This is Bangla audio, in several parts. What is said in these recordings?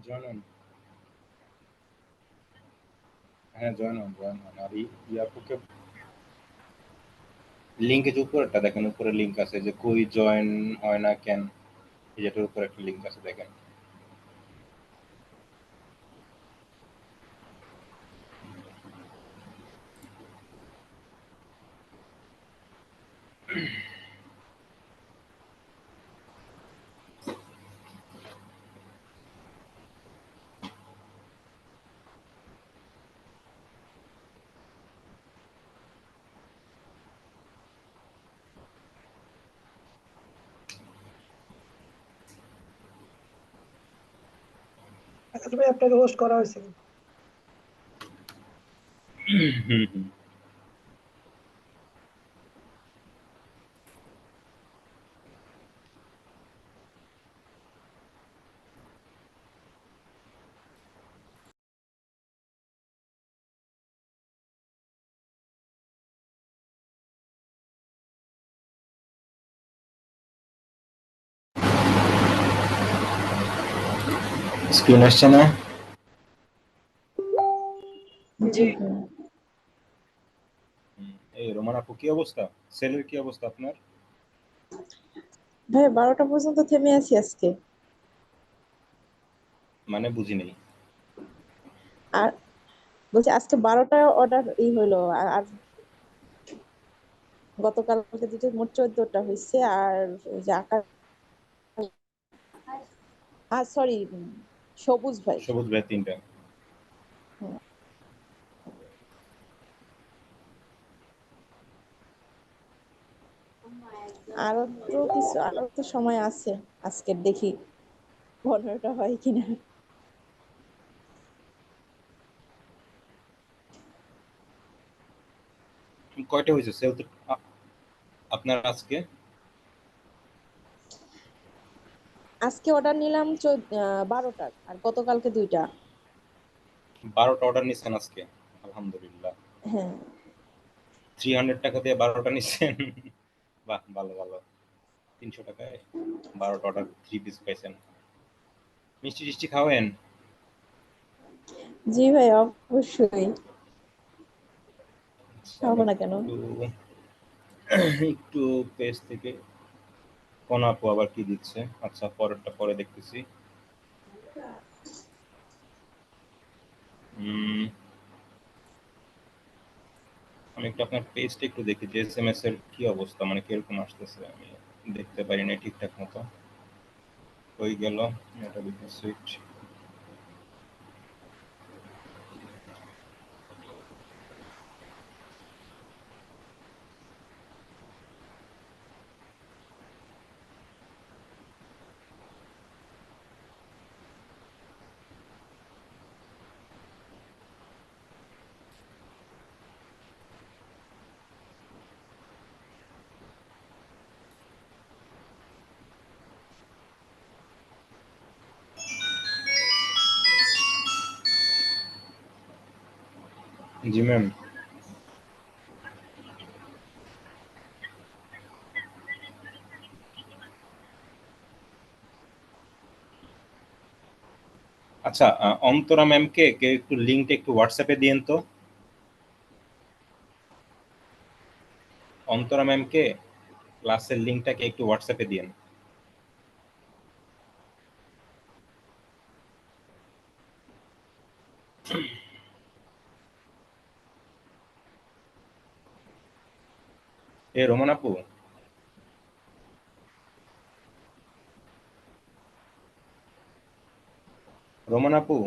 জয়েন হন। হ্যাঁ, জয়েন হন। আর ইয়াকুকে লিঙ্কে যে উপরেরটা দেখেন, উপরে লিঙ্ক আছে যে কই জয়েন হয় না কেন, এই যেটার উপরে একটা লিঙ্ক আছে দেখেন। আচ্ছা ভাই, আপনাকে হোস্ট করা হয়েছে? হুম হুম। স্ক্রিন আসছে না? জি। এই রোমান আপু, কি অবস্থা? সেলের কি অবস্থা আপনার? ভাই 12টা পর্যন্ত থেমে আছি আজকে। মানে বুঝি নেই। আর বলছি আজকে 12টা অর্ডার হইলো। আর গতকালকে দুটো মোট 14টা হয়েছে। আর ওই যে আকাশ, সরি, সবুজ ভাই। সবুজ ভাই 3টা। হুম। আরো তো সময় আছে। আজকে দেখি 15টা হয় কিনা। কয়টা হয়েছে সেল আপনার আজকে? আজকে অর্ডার নিলাম 12টার, আর গতকালকে 2টা। 12টা অর্ডার নিচ্ছেন আজকে? আলহামদুলিল্লাহ। হ্যাঁ। 300 টাকা দিয়ে 12টা নিচ্ছেন। বাহ, ভালো ভালো। 300 টাকায় 12টা অর্ডার, 3 পিস পাইছেন। মিষ্টি টিষ্টি খাওয়েন? জি ভাই, অবশ্যই। আচ্ছা, আমি খাবো না কেন? একটু একটু পেজ থেকে কোন আপু আবার কি দিচ্ছে। আচ্ছা, পরেরটা পরে দেখতেছি। উম, আমি একটু আপনার পেজটা একটু দেখি যে এসএমএস এর কি অবস্থা, মানে কিরকম আসতেছে। আমি দেখতে পারি না ঠিকঠাক মতো। হয়ে গেল এটা সুইচ। জি ম্যাম। আচ্ছা, অন্তরা ম্যামকে কে একটু লিঙ্কটা একটু হোয়াটসঅ্যাপে দিয়েন তো। অন্তরা ম্যামকে ক্লাসের লিঙ্কটাকে একটু হোয়াটসঅ্যাপে দিয়েন। এ রোমান আপু, রোমান আপু,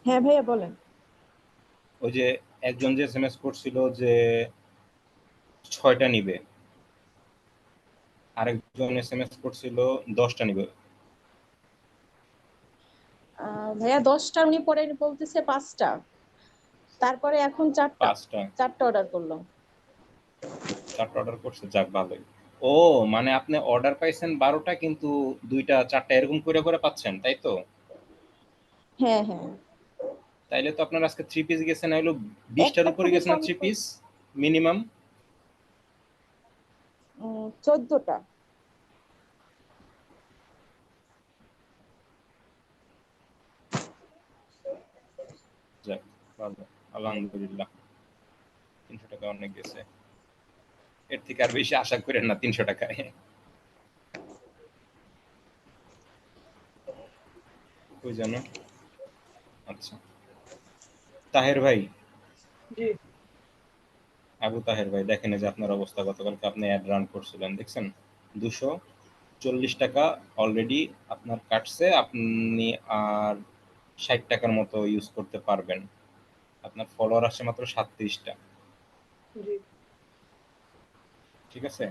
হ্যাঁ ভাইয়া, বলেন। ওই যে একজন যে এসএমএস করছিল যে 6টা নিবে, আরেকজন এসএমএস করছিল 10টা নিবে। ভাইয়া 10টা, উনি পরে বলতেছে 5টা, তারপরে এখন 4টা। 5টা? 4টা অর্ডার করলাম। 4টা অর্ডার করছে, যাক ভালোই। ও, মানে আপনি অর্ডার পাইছেন 12টা, কিন্তু 2টা 4টা এরকম করে করে পাচ্ছেন, তাই তো? হ্যাঁ হ্যাঁ। তাইলে তো আপনার আজকে 3 পিস গেছে, না হলো 20টার একটা উপরে খুবই গেছে না কম। 3 পিস মিনিমাম? 14টা। ভালো, আলহামদুলিল্লাহ। 300 টাকা অনেক গেছে, এর থেকে আর বেশি আশা করেন না 300 টাকায়। ওই জন্য আচ্ছা, তাহের ভাই, জি আবু তাহের ভাই, দেখেন এই যে আপনার অবস্থা, গতকালকে আপনি অ্যাড রান করছিলেন, দেখছেন 240 টাকা অলরেডি আপনার কাটছে, আপনি আর 60 টাকার মতো ইউজ করতে পারবেন। আপনার ফলোয়ার আসছে মাত্র 37টা, জি ঠিক আছে?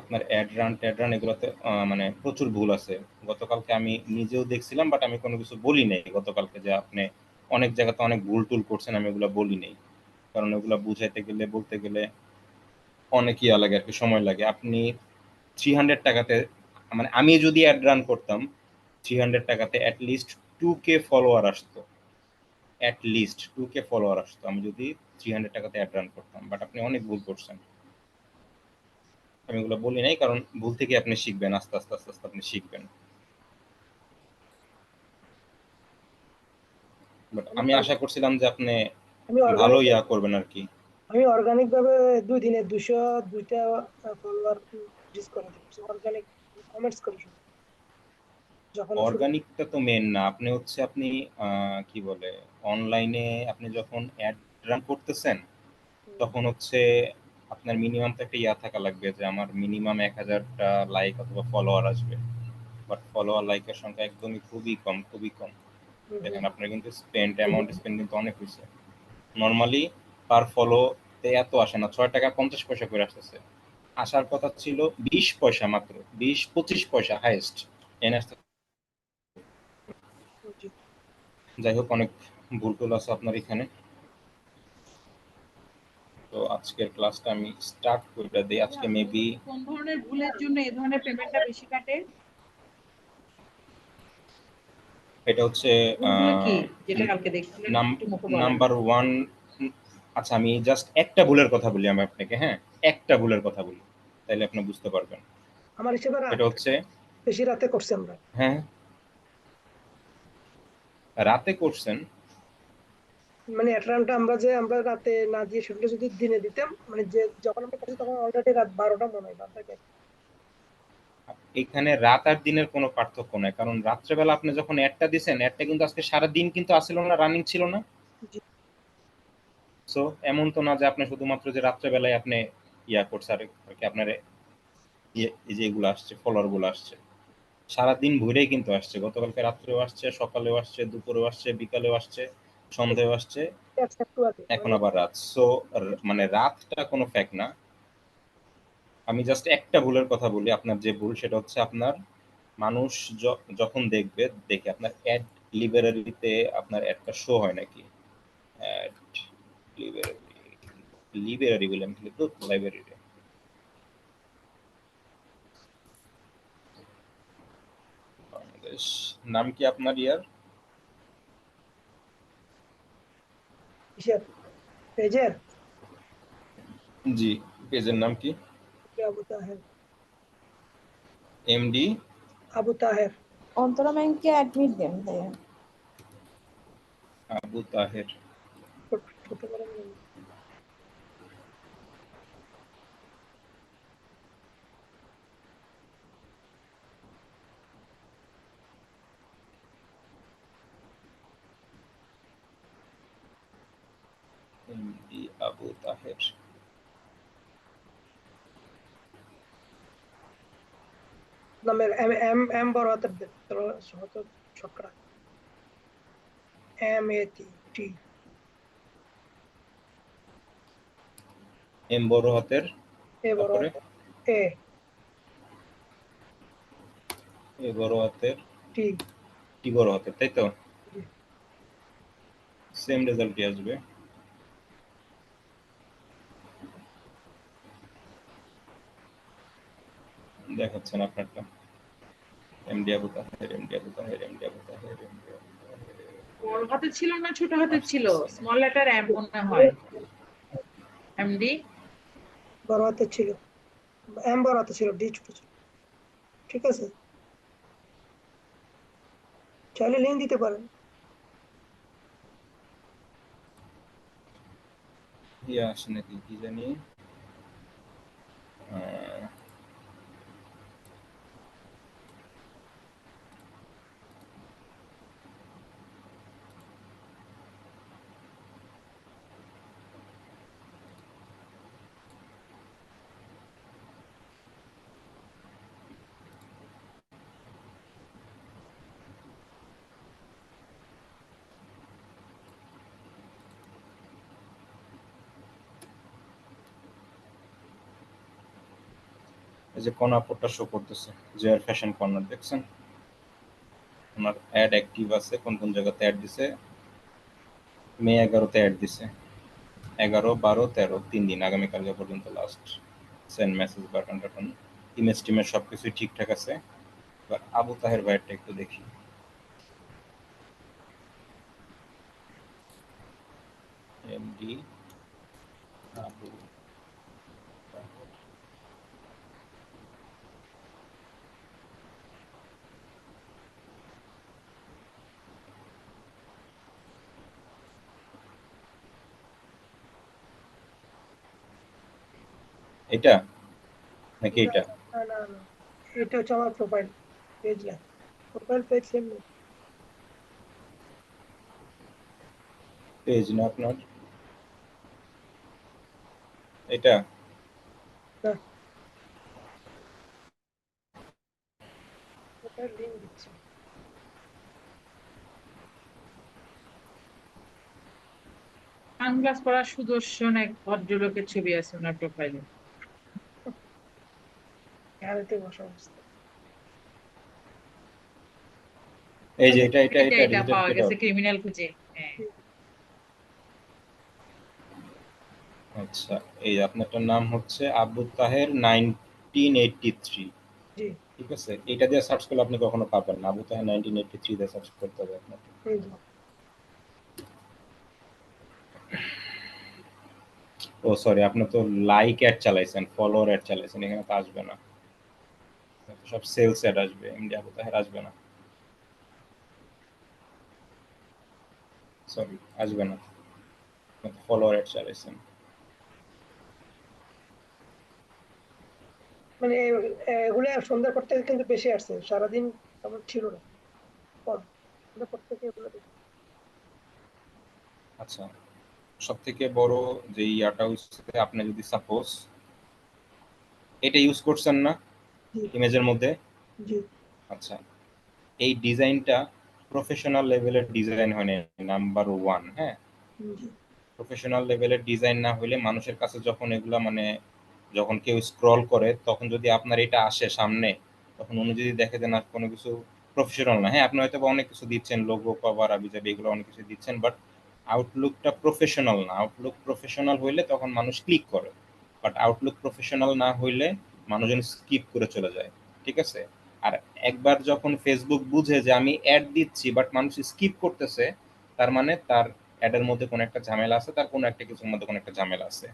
আপনার ট্যাড রান এগুলোতে মানে প্রচুর ভুল আছে। গতকালকে আমি নিজেও দেখছিলাম, বাট আমি কোনো কিছু বলি নাই গতকালকে, যে আপনি অনেক জায়গাতে অনেক ভুল টুল করছেন, আমি এগুলো বলি নাই। কারণ ওগুলো বুঝাইতে গেলে, বলতে গেলে অনেক ইয়া লাগে আর কি, সময় লাগে। আপনি 300 টাকাতে, মানে আমি যদি অ্যাড রান করতাম 300 টাকাতে অ্যাটলিস্ট 2K ফলোয়ার আসতো, অ্যাটলিস্ট 2K ফলোয়ার আসতো আমি যদি 300 টাকাতে অ্যাড রান করতাম। বাট আপনি অনেক ভুল করছেন, আমি এগুলো বলি নাই, কারণ ভুল থেকে আপনি শিখবেন, আস্তে আস্তে আস্তে আস্তে আপনি শিখবেন। বাট আমি আমি আশা করছিলাম যে আপনি আমি ভালো অর্গানিক ইয়া করবেন আর কি। আমি অর্গানিক ভাবে 2 দিনে 202টা ফলোয়ার রিচ করে দিচ্ছি, অর্গানিক কমেন্টস করে শুধু যখন শুরু। অর্গানিকটা তো মেন না, আপনি হচ্ছে আপনি কি বলে, অনলাইনে আপনি যখন অ্যাড রান করতেছেন তখন হচ্ছে আপনার মিনিমাম তো একটা ইয়া থাকা লাগবে, যে আমার মিনিমাম 1000টা লাইক অথবা ফলোয়ার আসবে। বাট ফলোয়ার লাইকের সংখ্যা একদমই খুবই কম, খুবই কম। দেখেন আপনার কিন্তু স্পেন্ড কিন্তু অনেক হয়েছে। নর্মালি পার ফলো তে এত আসে না, 6 টাকা 50 পয়সা করে আসতেছে। আসার কথা ছিল 20 পয়সা, মাত্র 20-25 পয়সা হাইয়েস্ট এনে আসতে। জি যাই হোক, অনেক ভুল টুল আছে আপনার এখানে। তো আজকের ক্লাসটা আমি স্টার্ট করে দিই। আজকে মেবি কোন ধরনের ভুলের জন্য এই ধরনের পেমেন্টটা বেশি কাটে? এটা হচ্ছে ভুলগুলো কি যেটা কালকে দেখছিলেন, একটু মুখে বলেন। Number one. আচ্ছা, আমি জাস্ট একটা ভুলের কথা বলি আমি আপনাকে, হ্যাঁ, একটা ভুলের কথা বলি, তাইলে আপনি বুঝতে পারবেন। আমার হিসেবে এটা হচ্ছে, বেশি রাতে করছি আমরা। হ্যাঁ, রাতে করছেন। মানে অ্যাটলান্টা আমরা রাতে না দিয়ে সেগুলো যদি দিনে দিতাম, মানে যে যখন আমরা করছি তখন অলরেডি রাত 12টা মনে হয়, বাদ বাকি এখানে রাত আর দিনের কোনো পার্থক্য নাই, কারণ রাত্রেবেলা আপনি যখন অ্যাডটা দিছেন, অ্যাডটা কিন্তু আজকে সারা দিন কিন্তু আসছিল না, রানিং ছিল না। জি সো এমন তো না যে আপনি শুধুমাত্র যে রাত্রেবেলায় আপনি ইয়া করছে আর কি, আপনার এই যে এগুলো আসছে, ফলোয়ার গুলো আসছে সারাদিন ভোরেই কিন্তু আসছে, গতকালকে রাত্রেও আসছে, সকালেও আসছে, দুপুরেও আসছে, বিকালেও আসছে, সন্ধ্যাও আসছে, একটু আগে এখন মানে আবার রাত। সো মানে রাতটা কোনো ফ্যাক্ট না। আমি জাস্ট একটা ভুলের কথা বলি, আপনার যে ভুল সেটা হচ্ছে আপনার মানুষ যখন দেখবে, দেখে আপনার অ্যাড লিবারেরিতে আপনার অ্যাডটা শো হয় নাকি। অ্যাড লিবারেরি, লিবারেরি বলে আমি লিখব, লাইব্রেরিতে। বাংলাদেশ, নাম কি আপনার ইয়ার? কিসের পেজের? জি, পেজের নাম কি? আবু তাহের। এমডি আবু তাহের। অন্তরা ব্যাংকে অ্যাডমিট দেন ভাইয়া। আবু তাহের। ছোট করে নিন। এমডি আবু তাহের। নামের এম এম এম বড় হাতের দেন, শতকরা MAT এম বড় হাতের, এ বড় তারপরে হাতের এ এ বড় হাতের, টি। টি বড় হাতের, তাই তো? জি সেম রেজাল্টই আসবে। দেখাচ্ছেন আপনারটা। MD Abu Taher, MD Abu Taher, MD Abu Taher, MD Abu Taher. বড় হাতের ছিল না ছোট হাতের ছিল? আসতেছে না। স্মল লেটার এম মনে হয়। এমডি বড় হাতের ছিল, এম বড় হাতে ছিল, ডি ছোট ছিল। ঠিক আছে, চাইলে লিঙ্ক দিতে পারেন। ইয়ে আসে নাকি কি জানি আহ, এই যে কোন আপডটা শো করতেছে জেআর ফ্যাশন কর্নার দেখছেন ওনার অ্যাড অ্যাক্টিভ আছে কোন কোন জায়গাতে অ্যাড দিছে মে 11-তে অ্যাড দিছে 11, 12, 13 3 দিন আগামীকালকে পর্যন্ত লাস্ট সেন্ড মেসেজ বাটন টাটন ইমেজ টিমের সবকিছুই ঠিকঠাক আছে এবার আবু তাহের ভাইয়েরটা একটু দেখি এমডি আবু তাহের। এটা নাকি এটা না না না, এটা হচ্ছে আমার প্রোফাইল পেজ না, প্রোফাইল পেজ সেম নেই। পেজ না আপনার এটা না, প্রোফাইল লিঙ্ক দিচ্ছি। সানগ্লাস পরা সুদর্শন এক ভদ্রলোকের ছবি আছে ওনার প্রোফাইলে। গ্যালারিতে বসা অবস্থা। এই যে এটা এটা এটা এটা এটা ডিজিটাল পাওয়া গেট গেছে আউট ক্রিমিনাল খুঁজে। হ্যাঁ, আচ্ছা এই আপনারটার নাম হচ্ছে আবু তাহের 1983 জি, ঠিক আছে এটা দিয়ে সার্চ করলে আপনি কখনো পাবেন না আবু তাহের 1983 দিয়ে সার্চ করতে হবে আপনাকে এই যে ও সরি আপনি তো লাইক অ্যাড চালাইছেন ফলোয়ার অ্যাড চালাইছেন এখানে তো আসবে না সব সেলস অ্যাড আসবে এমডি আবু তাহের আসবে না সরি আসবে না ফলোয়ার অ্যাড চালাইছেন মানে এগুলো সন্ধ্যার পর থেকে কিন্তু বেশি আসছে, সারাদিন তেমন ছিল না, কম। সন্ধ্যার পর থেকে এগুলো বেশি। আচ্ছা সব থেকে বড় যে ইয়াটা হচ্ছে আপনি যদি সাপোজ এটা ইউজ করছেন না জি ইমেজের মধ্যে জি আচ্ছা এই ডিজাইনটা প্রফেশনাল লেভেলের ডিজাইন হয় না নাম্বার ওয়ান হ্যাঁ জি প্রফেশনাল লেভেলের ডিজাইন না হলে মানুষের কাছে যখন এগুলা মানে যখন কেউ স্ক্রল করে তখন যদি আপনার এটা আসে সামনে তখন উনি যদি দেখে যে না কোনো কিছু প্রফেশনাল না হ্যাঁ আপনি হয়তো বা অনেক কিছু দিচ্ছেন লোগো কভার আবিজাবি এগুলো অনেক কিছু দিচ্ছেন বাট আউটলুকটা প্রফেশনাল না আউটলুক প্রফেশনাল হইলে তখন মানুষ ক্লিক করে বাট আউটলুক প্রফেশনাল না হইলে মানুষজন স্কিপ করে চলে যায় ঠিক আছে আর একবার যখন ফেসবুক বুঝে যে আমি অ্যাড দিচ্ছি বাট মানুষ স্কিপ করতেছে তার মানে তার অ্যাডের মধ্যে কোনো একটা ঝামেলা আছে তার কোনো একটা কিছুর মধ্যে কোনো একটা ঝামেলা আছে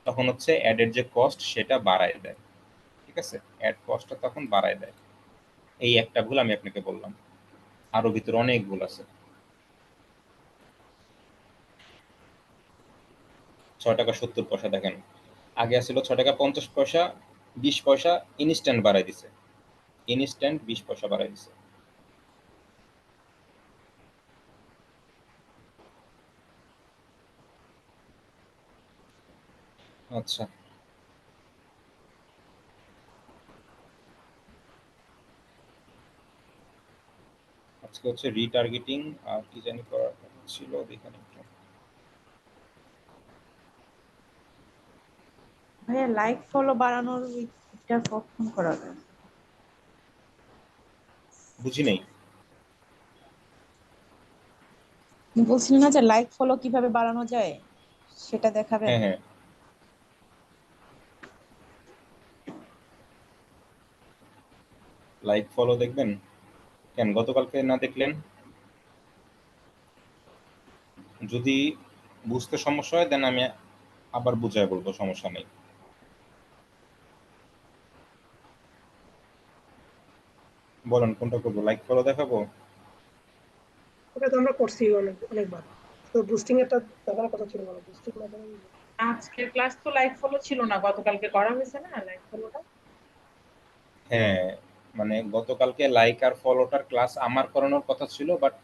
তখন হচ্ছে অ্যাডের যে কস্ট সেটা বাড়ায় দেয় ঠিক আছে অ্যাড কস্টটা তখন বাড়ায় দেয় এই একটা ভুল আমি আপনাকে বললাম আরো ভিতরে অনেক ভুল আছে 6 টাকা 70 পয়সা দেখেন আগে আসছিল 6 টাকা 50 পয়সা 20 পয়সা ইনস্ট্যান্ট বাড়াই দিছে ইনস্ট্যান্ট 20 পয়সা বাড়াই দিছে আচ্ছা আজকে হচ্ছে রিটার্গেটিং আর কি জানি করার কথা ছিল দেখেন একটু ভাইয়া লাইক ফলো বাড়ানোর এটা কখন করা যায়? বুঝি নেই আপনি বলছিলেন না যে লাইক ফলো কিভাবে বাড়ানো যায় সেটা দেখাবেন? হ্যাঁ হ্যাঁ লাইক ফলো দেখবেন কেন গতকালকে না দেখলেন যদি বুঝতে সমস্যা হয় দেন আমি আবার বুঝায় বলবো সমস্যা নেই বলেন কোনটা করবো লাইক ফলো দেখাবো ওটা তো আমরা করছি অনেকবার। তো বুস্টিং এরটা দেখানোর কথা ছিল, বলো বুস্টিং না দেখানো আজকের ক্লাস তো লাইভ ফলো ছিল না, গতকালকে করা হয়েছে না লাইভ ফলোটা? হ্যাঁ, মানে গতকালকে লাইক আর ফলোটার ক্লাস আমার করানোর কথা ছিল, বাট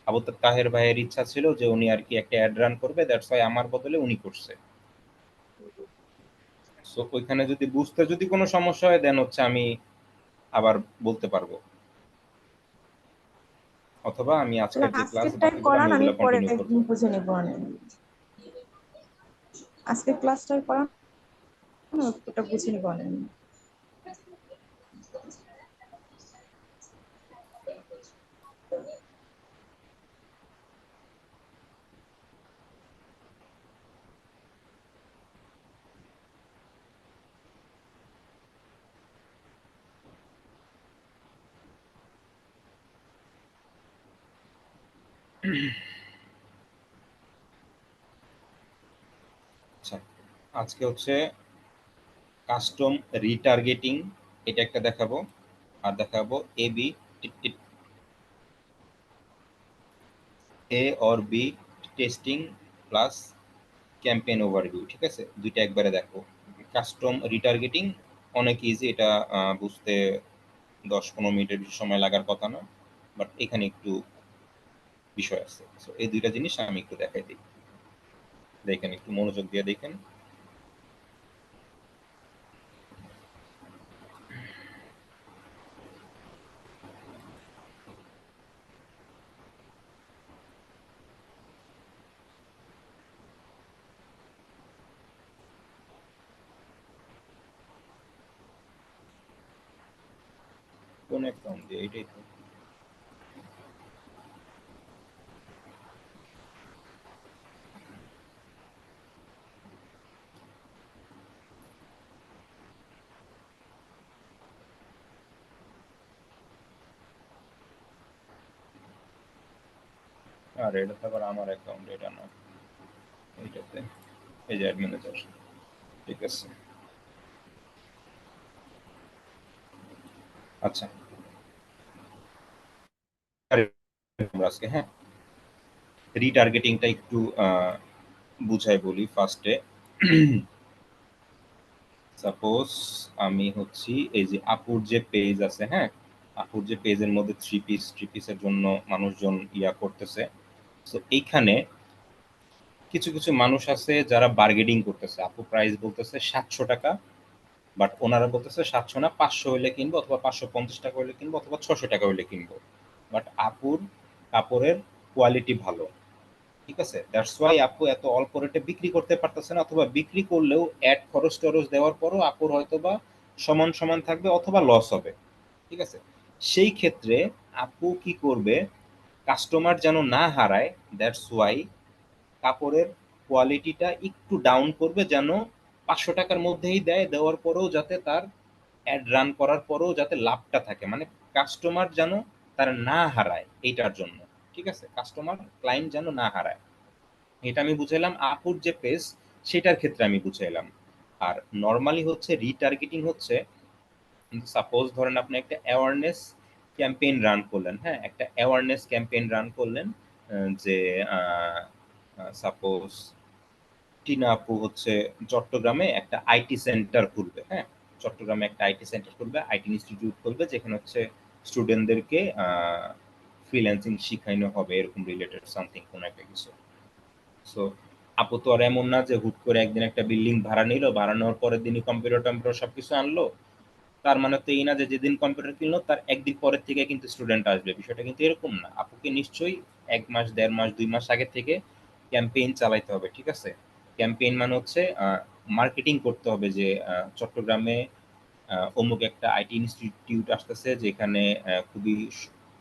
আবু তাহের ভাইয়ের ইচ্ছা ছিল যে উনি আর কি একটা অ্যাড রান করবে, দ্যাটস ওয়াই আমার বদলে উনি করছে। সো ওইখানে যদি বুঝতে যদি কোনো সমস্যা হয় দেন হচ্ছে আমি আবার বলতে পারবো, অথবা আমি না, আজকের যে ক্লাস আজকেরটাই বাকিগুলো করান, আমি আমি ওগুলো পরে কন্টিনিউ করবো। একদিন বুঝে নিব। আজকের ক্লাসটাই করান, ওটা বুঝে নিব। আচ্ছা, আজকে হচ্ছে কাস্টম রিটার্গেটিং, এটা একটা দেখাবো, আর দেখাবো A B A or B testing plus campaign overview. ঠিক আছে, দুইটা একবারে দেখো। কাস্টম রিটার্গেটিং অনেক ইজি, এটা বুঝতে 10-15 মিনিটের বেশি সময় লাগার কথা না, বাট এখানে একটু বিষয় আছে। সো এই দুইটা জিনিস আমি একটু দেখাই দিই, দেখেন একটু মনোযোগ দিয়ে দেখেন। কোন অ্যাকাউন্ট দিয়ে? এটাই তো। আর এটা তো আবার আমার অ্যাকাউন্ট, এটা না, এইটাতে এই যে অ্যাড ম্যানেজার। ঠিক আছে, আচ্ছা আমরা আজকে, হ্যাঁ, রিটার্গেটিংটা একটু বুঝাই বলি ফার্স্টে। সাপোজ আমি হচ্ছি এই যে আপুর যে পেজ আছে, হ্যাঁ, আপুর যে পেজের মধ্যে থ্রি পিসের জন্য মানুষজন ইয়া করতেছে। তো এইখানে কিছু কিছু মানুষ আছে যারা বার্গেনিং করতেছে, আপু প্রাইস বলতেছে 700 টাকা, বাট ওনারা বলতেছে 700 না, 500 হইলে কিনবো, অথবা 550 টাকা হইলে কিনবো, অথবা 600 টাকা হইলে কিনবো। বাট আপুর কাপড়ের কোয়ালিটি ভালো, ঠিক আছে, দ্যাটস ওয়াই আপু এত অল্প রেটে বিক্রি করতে পারতেছে না, অথবা বিক্রি করলেও অ্যাড খরচ টরচ দেওয়ার পরও আপুর হয়তোবা সমান সমান থাকবে অথবা লস হবে। ঠিক আছে, সেই ক্ষেত্রে আপু কি করবে, কাস্টমার যেন না হারায়, দ্যাটস ওয়াই কাপড়ের কোয়ালিটিটা একটু ডাউন করবে, যেন 500 টাকার মধ্যেই দেয়, দেওয়ার পরেও যাতে তার অ্যাড রান করার পরেও যাতে লাভটা থাকে, মানে কাস্টমার যেন তার না হারায়, এইটার জন্য। ঠিক আছে, কাস্টমার ক্লায়েন্ট যেন না হারায়, এটা আমি বুঝাইলাম। আপুর যে পেজ সেটার ক্ষেত্রে আমি বুঝাইলাম। আর নর্মালি হচ্ছে রিটার্গেটিং হচ্ছে, সাপোজ ধরেন আপনি একটা অ্যাওয়ারনেস ক্যাম্পেইন রান করলেন, হ্যাঁ, একটা অ্যাওয়ারনেস ক্যাম্পেইন রান করলেন, যে সাপোজ টিনা আপু হচ্ছে চট্টগ্রামে একটা আইটি সেন্টার খুলবে, হ্যাঁ, চট্টগ্রামে একটা আইটি সেন্টার খুলবে, আইটি ইনস্টিটিউট খুলবে, যেখানে হচ্ছে স্টুডেন্টদেরকে ফ্রিল্যান্সিং শিখানো হবে, এরকম রিলেটেড সামথিং কোনো একটা কিছু। সো আপু তো আর এমন না যে হুট করে একদিন একটা বিল্ডিং ভাড়া নিল, ভাড়া নেওয়ার পরের দিনই কম্পিউটার টম্পিউটার সবকিছু আনলো। তার মানে তো এই না যে যেদিন কম্পিউটার কিনলো তার একদিন পরের থেকে কিন্তু স্টুডেন্ট আসবে, বিষয়টা কিন্তু এরকম না। আপুকে নিশ্চয়ই 1 মাস, 1.5 মাস, 2 মাস আগে থেকে ক্যাম্পেইন চালাইতে হবে। ঠিক আছে, ক্যাম্পেইন মানে হচ্ছে মার্কেটিং করতে হবে যে চট্টগ্রামে অমুক একটা আইটি ইনস্টিটিউট আসতেছে, যেখানে খুবই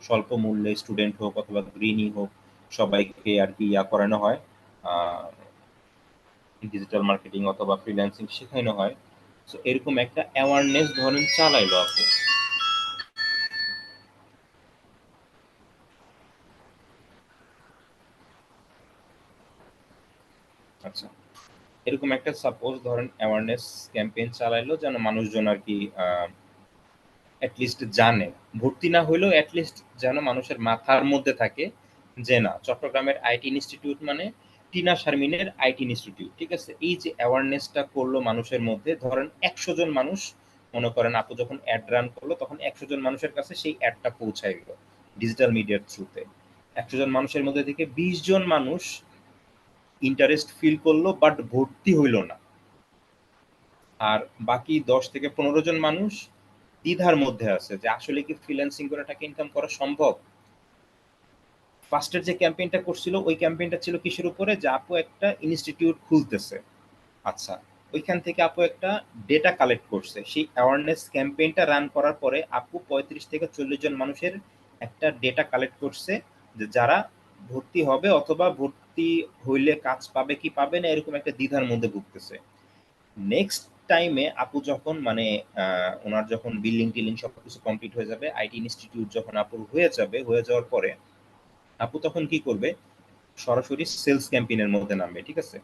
স্বল্প মূল্যে স্টুডেন্ট হোক অথবা গ্রিনই হোক সবাইকে আর কি ইয়া করানো হয়, ডিজিটাল মার্কেটিং অথবা ফ্রিল্যান্সিং শেখানো হয়। সো এরকম একটা অ্যাওয়ারনেস ধরেন চালাইলো আপু। আচ্ছা, এরকম একটা সাপোজ ধরেন অ্যাওয়ারনেস ক্যাম্পেইন চালাইলো, যেন মানুষজন আর কি অ্যাটলিস্ট জানে, ভর্তি না হইলেও অ্যাটলিস্ট যেন মানুষের মাথার মধ্যে থাকে যে না, চট্টগ্রামের আইটি ইনস্টিটিউট মানে টিনা শারমিনের আইটি ইনস্টিটিউট, ঠিক আছে। এই যে অ্যাওয়ারনেসটা করলো মানুষের মধ্যে, ধরেন 100 জন মানুষ, মনে করেন আপু যখন অ্যাড রান করলো তখন 100 জন মানুষের কাছে সেই অ্যাডটা পৌঁছায় গেল ডিজিটাল মিডিয়ার থ্রুতে। 100 জন মানুষের মধ্যে থেকে 20 জন মানুষ ইন্টারেস্ট ফিল করলো বাট ভর্তি হইল না, আর বাকি 10 থেকে 15 জন মানুষ দ্বিধার মধ্যে আছে যে আসলে কি ফ্রিল্যান্সিং করে টাকা ইনকাম করা সম্ভব। ফার্স্টের যে ক্যাম্পেইনটা করছিল ওই ক্যাম্পেইনটা ছিল কিসের উপরে, যে আপু একটা ইনস্টিটিউট খুলতেছে, আচ্ছা ওইখান থেকে আপু একটা ডেটা কালেক্ট করছে। সেই অ্যাওয়ারনেস ক্যাম্পেইনটা রান করার পরে আপু 35 থেকে 40 জন মানুষের একটা ডেটা কালেক্ট করছে যে যারা ভর্তি হবে অথবা ভর্তি হইলে কাজ পাবে কি পাবে না এরকম একটা দ্বিধার মধ্যে ভুগতেছে। নেক্সট টাইমে আপু যখন মানে ওনার যখন বিল্ডিং টিলিং সবকিছু কমপ্লিট হয়ে যাবে, আইটি ইনস্টিটিউট যখন আপুর হয়ে যাবে, হয়ে যাওয়ার পরে আপু তখন কি করবে, সরাসরি সেলস ক্যাম্পেইনের মধ্যে নামবে, ঠিক আছে।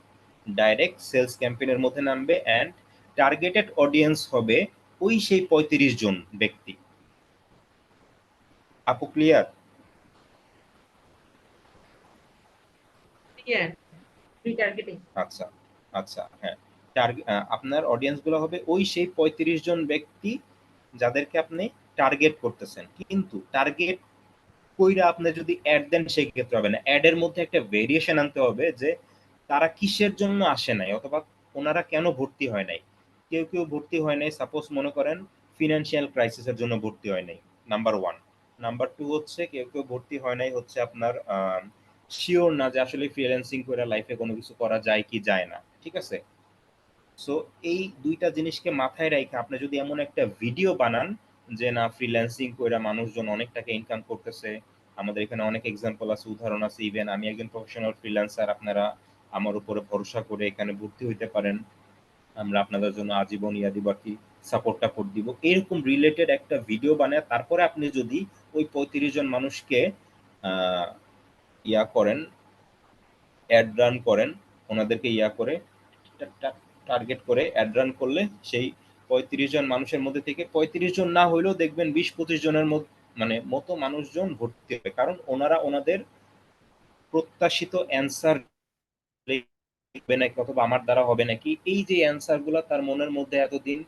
ডাইরেক্ট সেলস ক্যাম্পেইনের মধ্যে নামবে অ্যান্ড টার্গেটেড অডিয়েন্স হবে ওই সেই 35 জন ব্যক্তি। আপু ক্লিয়ার? Clear, retargeting. আচ্ছা আচ্ছা, হ্যাঁ, আপনার অডিয়েন্স গুলো হবে ওই সেই 35 জন ব্যক্তি যাদেরকে আপনি টার্গেট করতেছেন। কিন্তু টার্গেট কইরা আপনি যদি অ্যাড দেন সেক্ষেত্রে হবে না, অ্যাডের মধ্যে একটা ভেরিয়েশন আনতে হবে যে তারা কিসের জন্য আসে নাই অথবা ওনারা কেন ভর্তি হয় নাই। কেউ কেউ ভর্তি হয় নাই সাপোজ মনে করেন ফিনান্সিয়াল ক্রাইসিসের জন্য ভর্তি হয় নাই, নাম্বার 1। নাম্বার 2 হচ্ছে কেউ কেউ ভর্তি হয় নাই হচ্ছে আপনার শিওর না যে আসলে ফ্রিল্যান্সিং করে লাইফে কোনো কিছু করা যায় কি যায় না, ঠিক আছে। সো এই দুইটা জিনিসকে মাথায় রেখে আপনি যদি এমন একটা ভিডিও বানান যে না ফ্রিল্যান্সিং কইরা মানুষজন অনেক টাকা ইনকাম করতেছে, আমাদের এখানে অনেক এক্সাম্পল আছে, উদাহরণ আছে, ইভেন আমি একজন প্রফেশনাল ফ্রিল্যান্সার, আপনারা আমার উপরে ভরসা করে এখানে ভর্তি হইতে পারেন, আমরা আপনাদের জন্য আজীবন ইয়াদি বাকি সাপোর্ট টাপোর্ট দিব, এরকম রিলেটেড একটা ভিডিও বানায় তারপরে আপনি যদি ওই 35 জন মানুষকে ইয়া করেন, অ্যাড রান করেন, ওনাদেরকে ইয়া করে টার্গেট করে অ্যাড রান করলে সেই 35 জন মানুষের মধ্যে থেকে 35 জন না হইলেও দেখবেন 20-25 জনের মতো মানুষজন ভর্তি হবে, কারণ ওনারা ওনাদের প্রত্যাশিত অ্যান্সার লিখবে নাকি অথবা আমার দ্বারা হবে নাকি, এই যে অ্যান্সার গুলা তার মনের মধ্যে এতদিন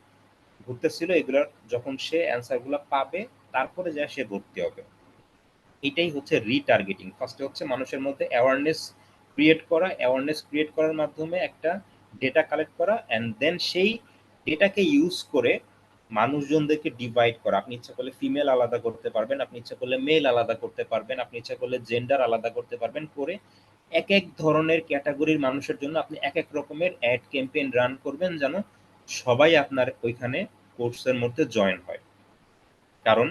ঘুরতেছিল, এগুলার যখন সে অ্যান্সার গুলা পাবে তারপরে যা সে ভর্তি হবে। এটাই হচ্ছে রিটার্গেটিং। ফার্স্টে হচ্ছে মানুষের মধ্যে অ্যাওয়ারনেস ক্রিয়েট করা, অ্যাওয়ারনেস ক্রিয়েট করার মাধ্যমে একটা ডেটা কালেক্ট করা অ্যান্ড দেন সেই ডেটাকে ইউজ করে মানুষজনদেরকে ডিভাইড করা। আপনি ইচ্ছা করলে ফিমেল আলাদা করতে পারবেন, আপনি ইচ্ছা করলে মেল আলাদা করতে পারবেন, আপনি ইচ্ছা করলে জেন্ডার আলাদা করতে পারবেন, করে এক এক ধরনের ক্যাটাগরির মানুষের জন্য আপনি এক এক রকমের অ্যাড ক্যাম্পেইন রান করবেন যেন সবাই আপনার ওইখানে কোর্সের মধ্যে জয়েন হয়। কারণ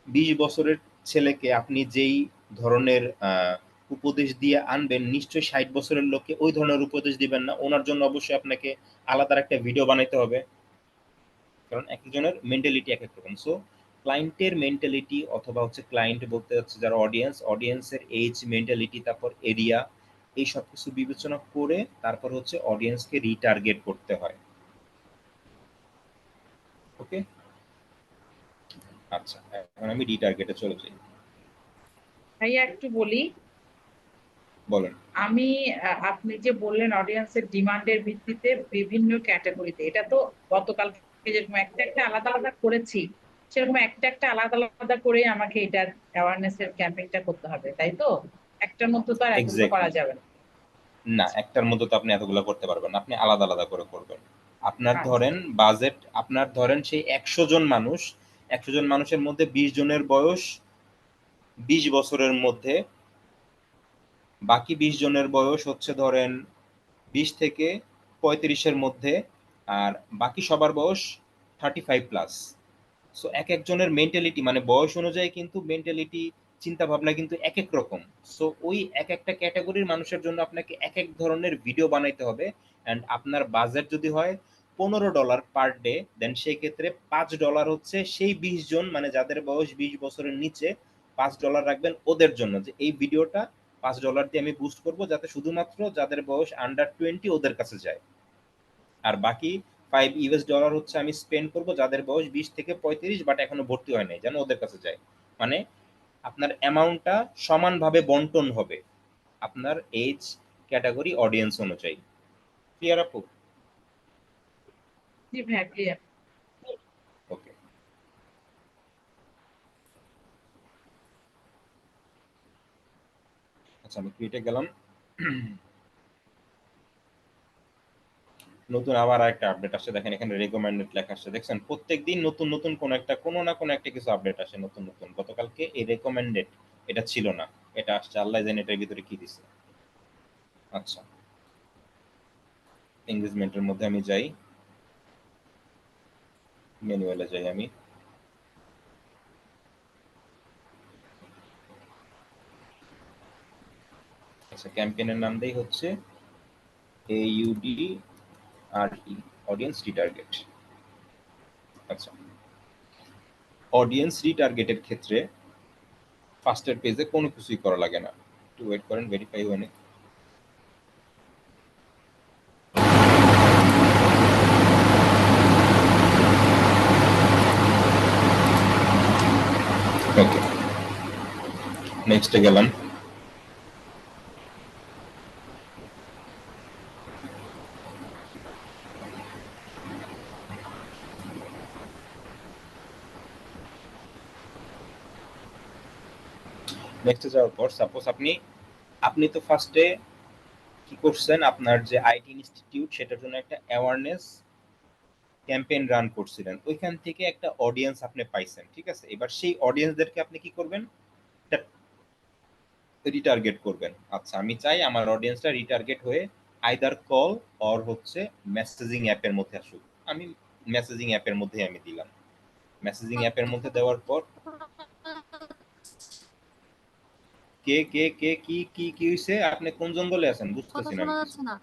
20 বছরের ছেলেকে আপনি যেই ধরনের উপদেশ দিয়ে আনবেন, নিশ্চয়ই 60 বছরের লোককে ওই ধরনের উপদেশ দিবেন না, ওনার জন্য অবশ্যই আপনাকে আলাদা একটা ভিডিও বানাইতে হবে, কারণ এক একজনের মেন্টালিটি এক এক রকম। সো ক্লায়েন্টের মেন্টালিটি অথবা হচ্ছে ক্লায়েন্ট বলতে হচ্ছে যারা অডিয়েন্সের এজ, মেন্টালিটি, তারপর এরিয়া, এই সব কিছু বিবেচনা করে তারপর হচ্ছে অডিয়েন্সকে রিটার্গেট করতে হয়। ওকে, আচ্ছা এখন আমি রিটার্গেটে চলে যাই। ভাইয়া একটু বলি, বলেন। আমি আপনি যে বললেন অডিয়েন্সের ডিমান্ডের ভিত্তিতে বিভিন্ন ক্যাটাগরিতে, এটা তো গতকাল যেরকম একটা একটা আলাদা আলাদা করেছি, সেরকম একটা একটা আলাদা আলাদা করে আমাকে এটা অ্যাওয়ারনেস এর ক্যাম্পেইনটা করতে হবে, তাই তো? একটার মধ্যে তো আর এতগুলো করা এক্স্যাক্টলি, যাবে না। না একটার মধ্যে তো আপনি এতগুলো করতে পারবেন না, আপনি আলাদা আলাদা করে করবেন। আপনার আচ্ছা, ধরেন বাজেট, আপনার ধরেন সেই 100 জন মানুষ, 100 জন মানুষের মধ্যে 20 জনের বয়স 20 বছরের মধ্যে, বাকি 20 জনের বয়স হচ্ছে ধরেন 20 থেকে 35-এর মধ্যে, আর বাকি সবার বয়স 35+। সো এক একজনের মেন্টালিটি মানে বয়স অনুযায়ী কিন্তু মেন্টালিটি, চিন্তা ভাবনা কিন্তু এক এক রকম। সো ওই এক একটা ক্যাটাগরির মানুষের জন্য আপনাকে এক এক ধরনের ভিডিও বানাইতে হবে। অ্যান্ড আপনার বাজেট যদি হয় $15 পার ডে, দেন সেই ক্ষেত্রে $5 হচ্ছে সেই 20 জন মানে যাদের বয়স 20 বছরের নিচে, $5 রাখবেন ওদের জন্য, যে এই ভিডিওটা $5 দিয়ে আমি বুস্ট করব যাতে শুধুমাত্র যাদের বয়স আন্ডার 20 ওদের কাছে যায়। আর বাকি $5 হচ্ছে আমি স্পেন্ড করব যাদের বয়স 20 থেকে 35 বাট এখনো ভর্তি হয় নাই, যেন ওদের কাছে যায়। মানে আপনার অ্যামাউন্টটা সমানভাবে বন্টন হবে, আপনার এজ, ক্যাটাগরি অডিয়েন্স অনুযায়ী। ক্লিয়ার আপু? জি ভাইয়া ক্লিয়ার। ওকে, আচ্ছা আমি ক্রিয়েটে গেলাম। নতুন আবার একটা আপডেট আসছে, দেখেন এখানে রেকমেন্ডেড লেখা আসছে, দেখছেন প্রত্যেকদিন নতুন নতুন কোনো না কোনো একটা কিছু আপডেট আসে নতুন নতুন। গতকালকে এই রেকমেন্ডেড এটা ছিল না, এটা আসছে, আল্লাহ জানে এটার ভিতরে কি দিছে। আচ্ছা এঙ্গেজমেন্টের মধ্যে আমি যাই, ম্যানুয়ালে যাই আমি। আচ্ছা ক্যাম্পেইনের নাম দেই হচ্ছে AUDRE, অডিয়েন্স রিটার্গেট। আচ্ছা অডিয়েন্স রিটার্গেটের ক্ষেত্রে ফার্স্টের পেজে কোনো কিছুই করা লাগে না, একটু ওয়েট করেন, ভেরিফাই হয়নি। ওকে নেক্সটে গেলাম। নেক্সটে যাওয়ার পর সাপোজ আপনি তো ফার্স্টে কি করছেন, আপনার যে আইটি ইনস্টিটিউট সেটার জন্য একটা অ্যাওয়ারনেস ক্যাম্পেইন রান করছিলেন, ওইখান থেকে একটা অডিয়েন্স আপনি পাইছেন, ঠিক আছে। এবার সেই অডিয়েন্সদেরকে আপনি কি করবেন, রিটার্গেট করবেন। আচ্ছা আমি চাই আমার অডিয়েন্সটা রিটার্গেট হয়ে আইদার কল অর হচ্ছে মেসেজিং অ্যাপের মধ্যে আসুক। আমি মেসেজিং অ্যাপের মধ্যে আমি দিলাম। মেসেজিং অ্যাপের মধ্যে দেওয়ার পর কে কে কে কি কি কি হইছে, আপনি কোন জঙ্গলে আছেন কথা বুঝতেছি না শোনা আমি কিছু। যাচ্ছে না।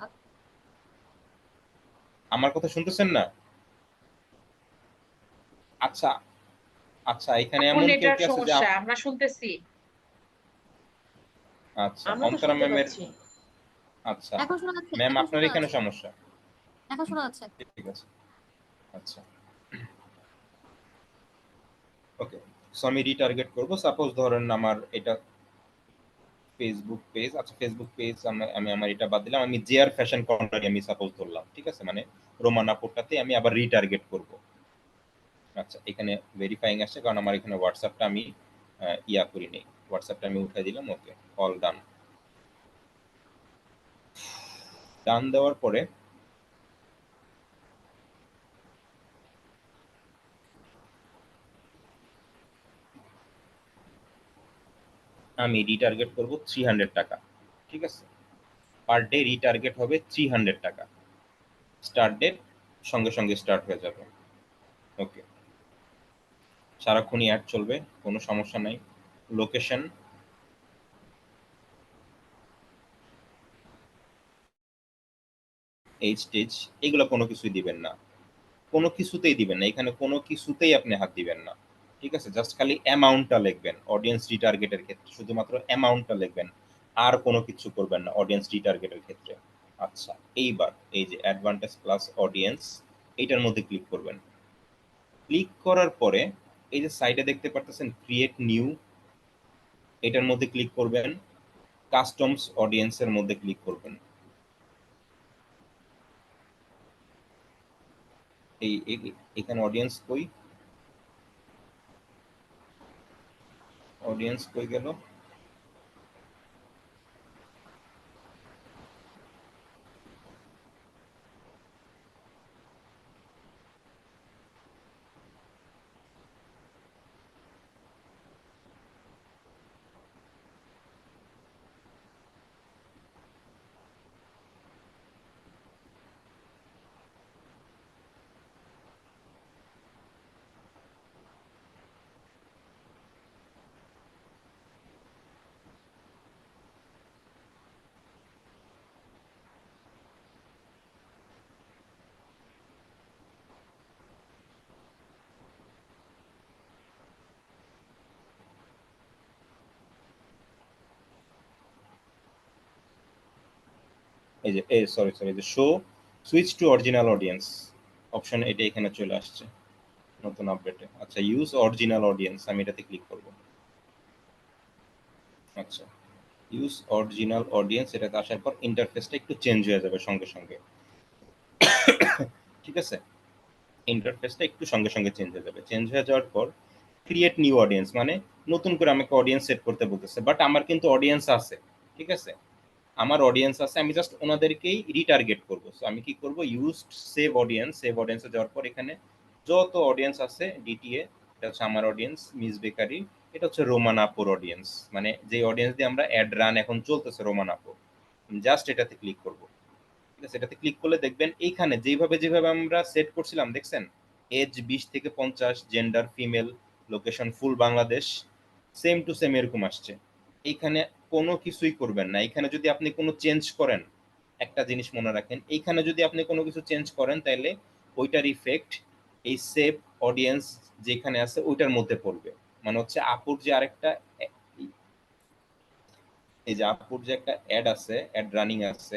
আমার কথা শুনতেছেন না? আচ্ছা আচ্ছা এখানে এখন এমন কেউ এটার কি আছে যে সমস্যা, আমরা শুনতেছি। আচ্ছা আমরা তো অন্তরা শুনতে ম্যামের, পাচ্ছি। আচ্ছা এখন শোনা যাচ্ছে, ম্যাম এখন আপনার শোনা এখানে যাচ্ছে, সমস্যা, এখন শোনা যাচ্ছে। ঠিক আছে আচ্ছা ওকে। সো আমি রিটার্গেট করব, সাপোজ ধরেন আমার এটা ফেসবুক পেজ, আচ্ছা ফেসবুক পেজ আমি আমার এটা বাদ দিলাম, আমি জেআর ফ্যাশন কর্নার আমি সাপোজ ধরলাম, ঠিক আছে, মানে রোমানাপুরটাতে আমি আবার রিটার্গেট করব। আচ্ছা এখানে ভেরিফাইং আসছে কারণ আমার এখানে হোয়াটসঅ্যাপটা আমি ইয়া করি নেই, হোয়াটসঅ্যাপটা আমি উঠাই দিলাম। Okay all done. ডান দেওয়ার পরে আমি রিটার্গেট করব 300 টাকা, ঠিক আছে, পার ডে রিটার্গেট হবে 300 টাকা, স্টার্ট ডেট সঙ্গে সঙ্গে স্টার্ট হয়ে যাবে। ওকে সারাক্ষণই অ্যাড চলবে, কোনো সমস্যা নাই। লোকেশন এইজ টেজ এগুলো কোনো কিছুই দিবেন না, কোনো কিছুতেই দিবেন না, এখানে কোনো কিছুতেই আপনি হাত দিবেন না, ঠিক আছে। জাস্ট খালি অ্যামাউন্টটা লিখবেন অডিয়েন্স রিটার্গেটের ক্ষেত্রে, শুধুমাত্র অ্যামাউন্টটা লিখবেন, আর কোনো কিছু করবেন না অডিয়েন্স রিটার্গেটের ক্ষেত্রে। আচ্ছা এইবার এই যে অ্যাডভান্টেজ প্লাস অডিয়েন্স, এইটার মধ্যে ক্লিক করবেন। ক্লিক করার পরে এই যে সাইডে দেখতে পারতেছেন ক্রিয়েট নিউ, এটার মধ্যে ক্লিক করবেন, কাস্টমস অডিয়েন্সের মধ্যে ক্লিক করবেন। এখানে অডিয়েন্স কই, অডিয়েন্স কই গেল, এই যে এই সরি সরি যে show switch to original audience option, এটা এখানে চলে আসছে নতুন আপডেটে। আচ্ছা ইউজ অরিজিনাল অডিয়েন্স, আমি এটাতে ক্লিক করব। আচ্ছা ইউজ অরিজিনাল অডিয়েন্স, এটাতে আসার পর ইন্টারফেসটা একটু চেঞ্জ হয়ে যাবে সঙ্গে সঙ্গে। ঠিক আছে, ইন্টারফেসটা একটু সঙ্গে সঙ্গে চেঞ্জ হয়ে যাবে। চেঞ্জ হয়ে যাওয়ার পর ক্রিয়েট নিউ অডিয়েন্স, মানে নতুন করে আমাকে অডিয়েন্স সেট করতে বলতেছে, বাট আমার কিন্তু অডিয়েন্স আছে। ঠিক আছে, আমার অডিয়েন্স আছে, আমি জাস্ট ওনাদেরকেই রিটার্গেট করবো। সো আমি কি করব, ইউজ সেভ অডিয়েন্স, সেভ অডিয়েন্সে যাওয়ার পর এখানে যত অডিয়েন্স আছে ডিটিএ, এটা হচ্ছে আমার অডিয়েন্স মিস বেকারি, এটা হচ্ছে রোমান আপুর অডিয়েন্স, মানে যে অডিয়েন্স দিয়ে আমরা অ্যাড রান এখন চলতেছে রোমান আপুর, জাস্ট এটাতে ক্লিক করব। ঠিক আছে, এটাতে ক্লিক করলে দেখবেন এইখানে যেভাবে যেভাবে আমরা সেট করছিলাম, দেখছেন এজ 20 থেকে 50, gender female, location full Bangladesh, same to same এরকম আসছে। এইখানে কোনো কিছুই করবেন না। এখানে যদি আপনি কোনো চেঞ্জ করেন, একটা জিনিস মনে রাখেন, এইখানে যদি আপনি কোনো কিছু চেঞ্জ করেন তাহলে ওইটার ইফেক্ট এই সেভ অডিয়েন্স যেখানে আছে ওইটার মধ্যে পড়বে। মানে হচ্ছে আপুর যে আরেকটা, এই যে আপুর যে একটা অ্যাড আছে, অ্যাড রানিং আছে,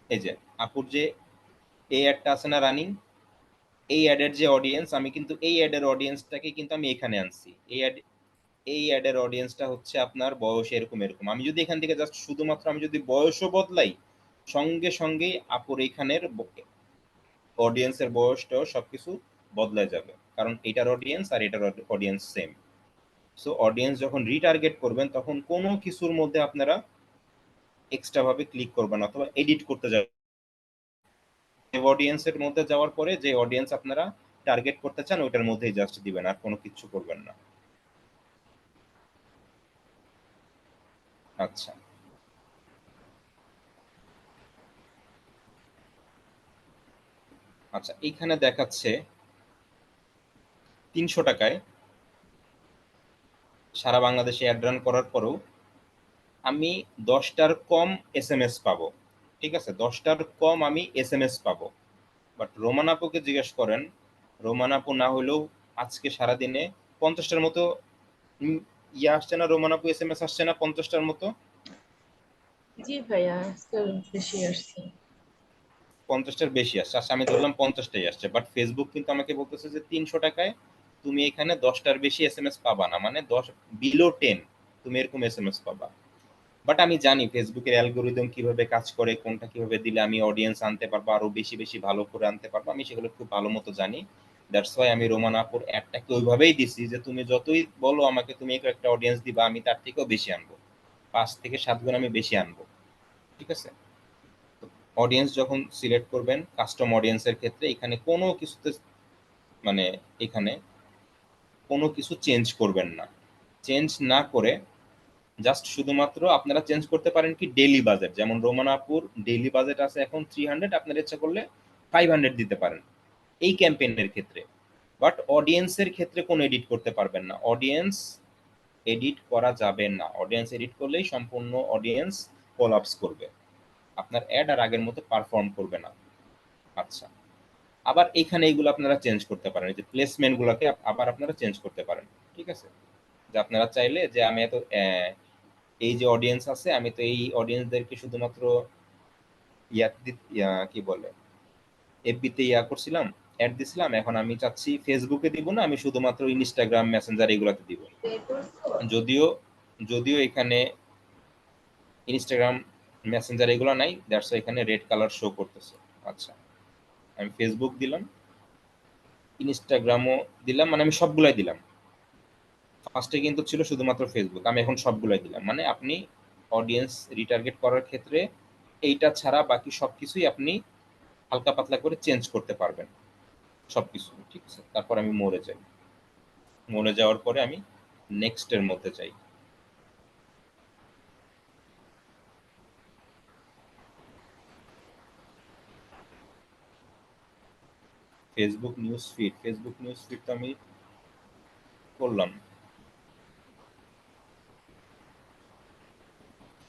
এই যে আপুর যে এই অ্যাডটা আছে না রানিং, এই অ্যাডের যে অডিয়েন্স, আমি কিন্তু এই অ্যাডের অডিয়েন্সটাকে কিন্তু আমি এখানে আনছি। এই অ্যাডের অডিয়েন্সটা হচ্ছে আপনার বয়স এরকম এরকম। আমি যদি এখান থেকে জাস্ট শুধুমাত্র আমি যদি বয়সও বদলাই, সঙ্গে সঙ্গেই আপুর এখানের অডিয়েন্সের বয়সটাও সবকিছু বদলে যাবে, কারণ এটার অডিয়েন্স আর এটার অডিয়েন্স সেম। সো অডিয়েন্স যখন রিটার্গেট করবেন তখন কোনো কিছুর মধ্যে আপনারা এক্সট্রা ভাবে ক্লিক করবেন অথবা এডিট করতে যাবেন। অডিয়েন্সের মধ্যে যাওয়ার পরে যে অডিয়েন্স আপনারা টার্গেট করতে চান ওইটার মধ্যেই জাস্ট দিবেন, আর কোনো কিছু করবেন না। আচ্ছা, আচ্ছা এইখানে দেখাচ্ছে 300 টাকায় সারা বাংলাদেশে অ্যাড রান করার পরেও আমি 10টার কম এসএমএস পাবো। ঠিক আছে, 10টার কম আমি এসএমএস পাবো। বাট রোমান আপুকে জিজ্ঞেস করেন, রোমান আপু না হলেও আজকে সারাদিনে 50টার মতো ইয়ে আসছে না, রোমান আপু এসএমএস আসছে না 50টার মতো? জি ভাইয়া, আজকাল বেশি আসছে। 50টার বেশি আসছে। আচ্ছা আমি ধরলাম 50টাই আসছে, বাট ফেসবুক কিন্তু আমাকে বলতেছে যে 300 টাকায় তুমি এখানে 10টার বেশি এসএমএস পাবা না, মানে 10 বিলো 10 তুমি এরকম এসএমএস পাবা। বাট আমি জানি ফেসবুকের অ্যালগোরিদম কিভাবে কাজ করে, কোনটা কিভাবে দিলে আমি অডিয়েন্স আনতে পারবো, আরো বেশি বেশি ভালো করে আনতে পারবো, আমি সেগুলো খুব ভালো মতো জানি। দ্যাটস ওয়াই আমি রোমান আপুর অ্যাডটাকে ওইভাবেই দিছি যে তুমি যতই বলো আমাকে তুমি একটা অডিয়েন্স দিবা, আমি তার থেকেও বেশি আনবো, 5 থেকে 7 গুণ আমি বেশি আনবো। ঠিক আছে, অডিয়েন্স যখন সিলেক্ট করবেন কাস্টম অডিয়েন্সের ক্ষেত্রে এখানে কোনো কিছুতে, মানে এখানে কোনো কিছু চেঞ্জ করবেন না। চেঞ্জ না করে জাস্ট শুধুমাত্র আপনারা চেঞ্জ করতে পারেন কি ডেইলি বাজেট, যেমন রোমান আপুর ডেইলি বাজেট আছে এখন 300, আপনার ইচ্ছা করলে 500 দিতে পারেন এই ক্যাম্পেইনের ক্ষেত্রে। বাট অডিয়েন্সের ক্ষেত্রে কোনো এডিট করতে পারবেন না, অডিয়েন্স এডিট করা যাবে না। অডিয়েন্স এডিট করলেই সম্পূর্ণ অডিয়েন্স কোলাপস করবে, আপনার অ্যাড আর আগের মতো পারফর্ম করবে না। আচ্ছা, আবার এখানে এইগুলো আপনারা চেঞ্জ করতে পারেন, এই যে প্লেসমেন্ট গুলোকে আবার আপনারা চেঞ্জ করতে পারেন। ঠিক আছে, যে আপনারা চাইলে যে আমি এত এই যে অডিয়েন্স আছে আমি তো এই অডিয়েন্সদেরকে শুধুমাত্র কি বলে এফবিতে করছিলাম, অ্যাড দিছিলাম, এখন আমি চাচ্ছি ফেসবুকে দিব না, আমি শুধুমাত্র ইনস্টাগ্রাম মেসেঞ্জার এগুলোতে দিব। যদিও যদিও এখানে ইনস্টাগ্রাম মেসেঞ্জার এগুলো নাই, দ্যাটস এখানে রেড কালার শো করতেছে। আচ্ছা, আমি ফেসবুক দিলাম, ইনস্টাগ্রামও দিলাম, মানে আমি সবগুলাই দিলাম। ফার্স্টে কিন্তু ছিল শুধুমাত্র ফেসবুক, আমি এখন সবগুলাই দিলাম। মানে আপনি অডিয়েন্স রিটার্গেট করার ক্ষেত্রে এইটা ছাড়া বাকি সবকিছুই আপনি হালকা পাতলা করে চেঞ্জ করতে পারবেন সবকিছু। ঠিক আছে, তারপর আমি মোড়ে যাই, মোড়ে যাওয়ার পরে আমি নেক্সটের মধ্যে যাই। Facebook news feed, Facebook news feed তো আমি করলাম,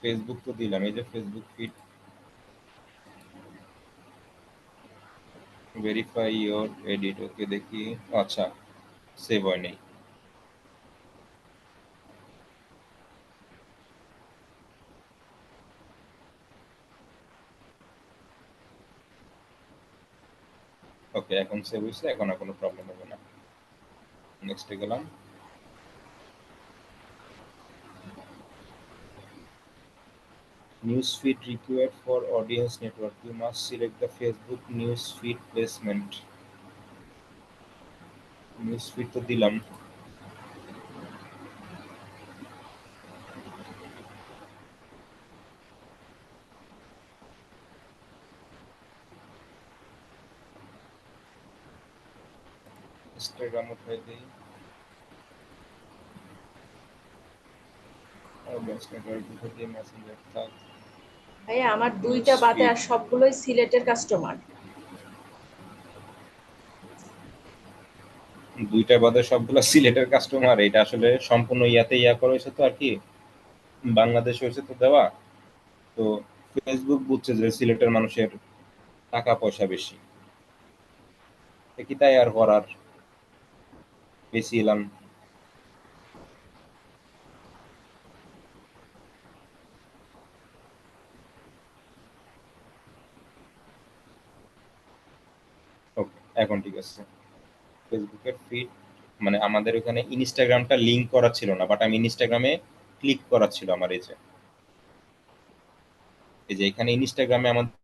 ফেসবুক তো দিলাম, এই যে Facebook feed, verify your edit, okay দেখি। আচ্ছা, সেভ হয় নাই। ওকে, এখন সেভ হয়েছে, এখন আর কোনো প্রবলেম হবে না। নেক্সটে গেলাম, News feed required for audience network. You must select the Facebook news feed placement. News feed তো দিলাম। ইনস্টাগ্রাম উঠাই দিই। মেসেঞ্জার উঠাই দিই, মেসেঞ্জার থাক। ভাইয়া আমার দুইটা বাদে আর সবগুলোই সিলেটের কাস্টমার। দুইটা বাদে সবগুলো সিলেটের কাস্টমার। এটা আসলে সম্পূর্ণ ইয়া করা হয়েছে তো আর কি, বাংলাদেশ হয়েছে তো দেওয়া। তো ফেসবুক বুঝছে যে সিলেটের মানুষের টাকা পয়সা বেশি, কি তাই আর করার, বেশি এলাম। ওকে, এখন ঠিক আছে। ফেসবুকের ফিড মানে আমাদের ওখানে ইনস্টাগ্রামটা লিংক করা ছিল না, বাট আমি ইনস্টাগ্রামে ক্লিক করা ছিল আমার। এই যে এখানে ইনস্টাগ্রামে আমাদের